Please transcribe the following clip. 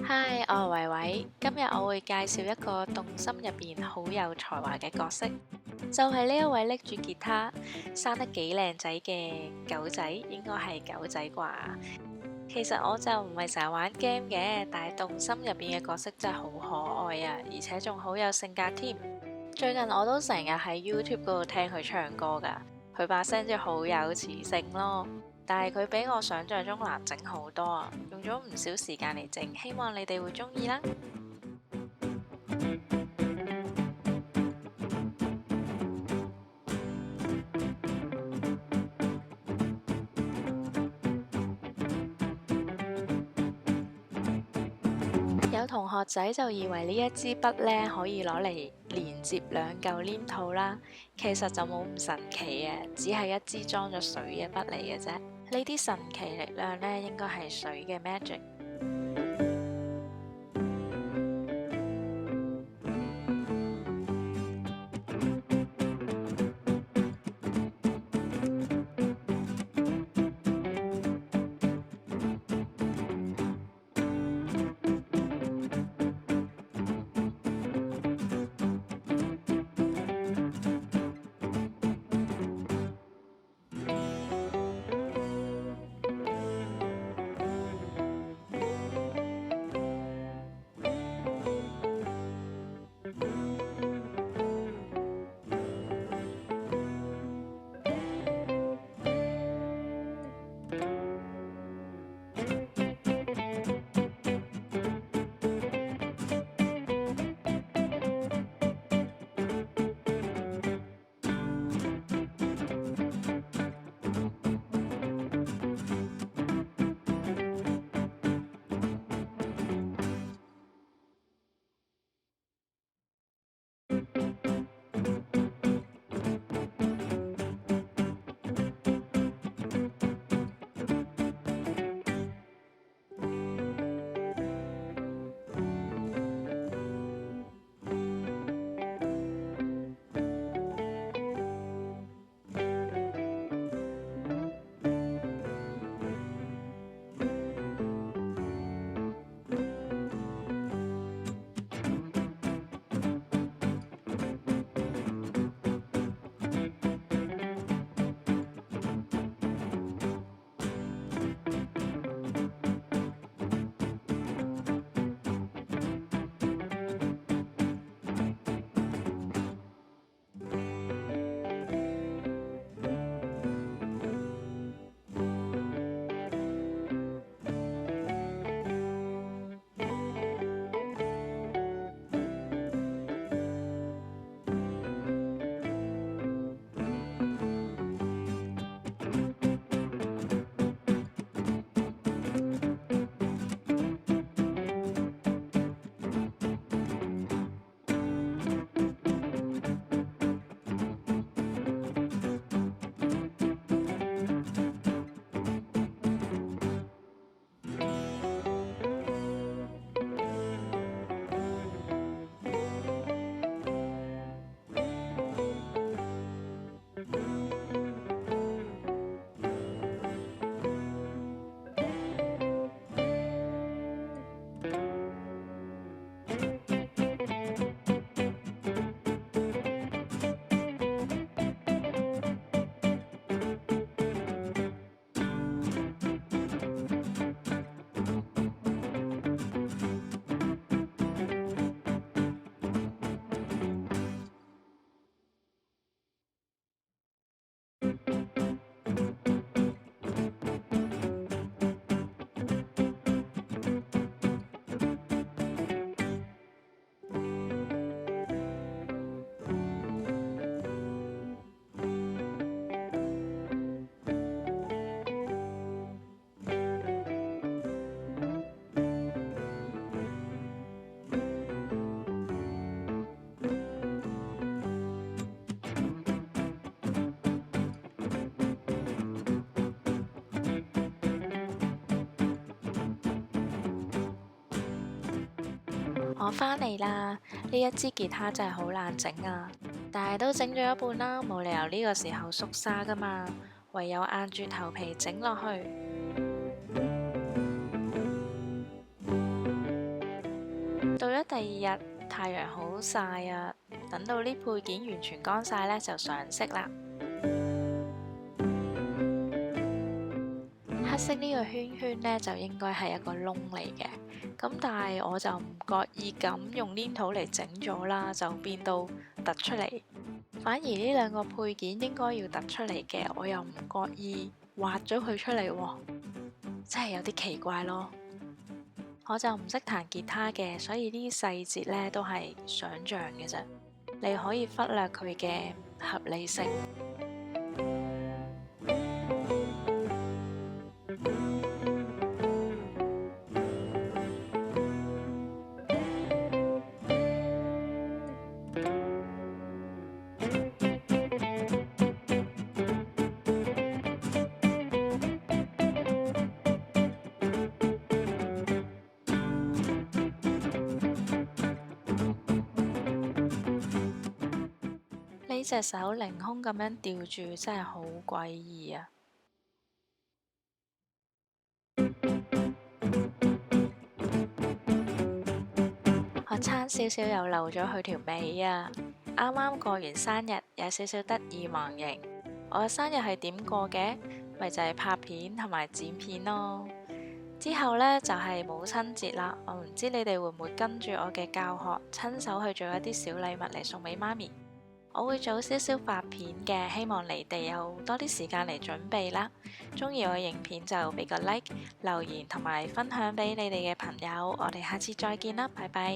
嗨，我係偉偉，今日我會介紹一個動心入邊好有才華嘅角色，就係呢一位拎住吉他、生得幾靚仔嘅狗仔，應該係狗仔啩。其實我就唔係成日玩 game 嘅，但係動心入邊嘅角色真係好可愛啊，而且仲好有性格添。最近我都成日喺 YouTube 嗰度聽佢唱歌㗎，佢把聲真係好有磁性咯。但係佢比我想象中難整好多啊，用咗唔少時間嚟整，希望你哋會鍾意啦。有同學仔就以為呢一支筆呢可以攞嚟連接兩嚿黏土啦，其實就冇咁神奇嘅，只係一支裝咗水嘅筆嚟嘅啫。呢啲神奇力量呢，應該係水嘅 magic。我返嚟啦！呢一支吉他真係好難整啊，但係都整咗一半啦，冇理由呢個時候縮沙㗎嘛，唯有硬住頭皮整落去。到咗第二日，太陽好曬啊，等到呢配件完全乾晒呢，就上色啦。黑色呢個圈圈呢，就應該係一個窿嚟嘅，咁但係我就唔覺意咁用黏土嚟整咗啦，就變到突出嚟。反而呢兩個配件應該要突出嚟嘅，我又唔覺意畫咗佢出嚟喎，真係有啲奇怪咯。我就唔識彈吉他嘅，所以呢啲細節呢都係想像嘅啫，你可以忽略佢嘅合理性。呢隻手凌空咁樣吊住，真係好詭異啊！我差少少又漏咗佢條尾啊！啱啱過完生日，有少少得意忘形。我嘅生日係點過嘅？咪就係拍片同埋剪片咯。之後呢，就係母親節啦，我唔知你哋會唔會跟住我嘅教學，親手去做一啲小禮物嚟送俾媽咪。我會早少少發片嘅，希望你哋有多啲時間嚟準備啦。鍾意我嘅影片就俾個 like、留言同埋分享俾你哋嘅朋友。我哋下次再見啦，拜拜。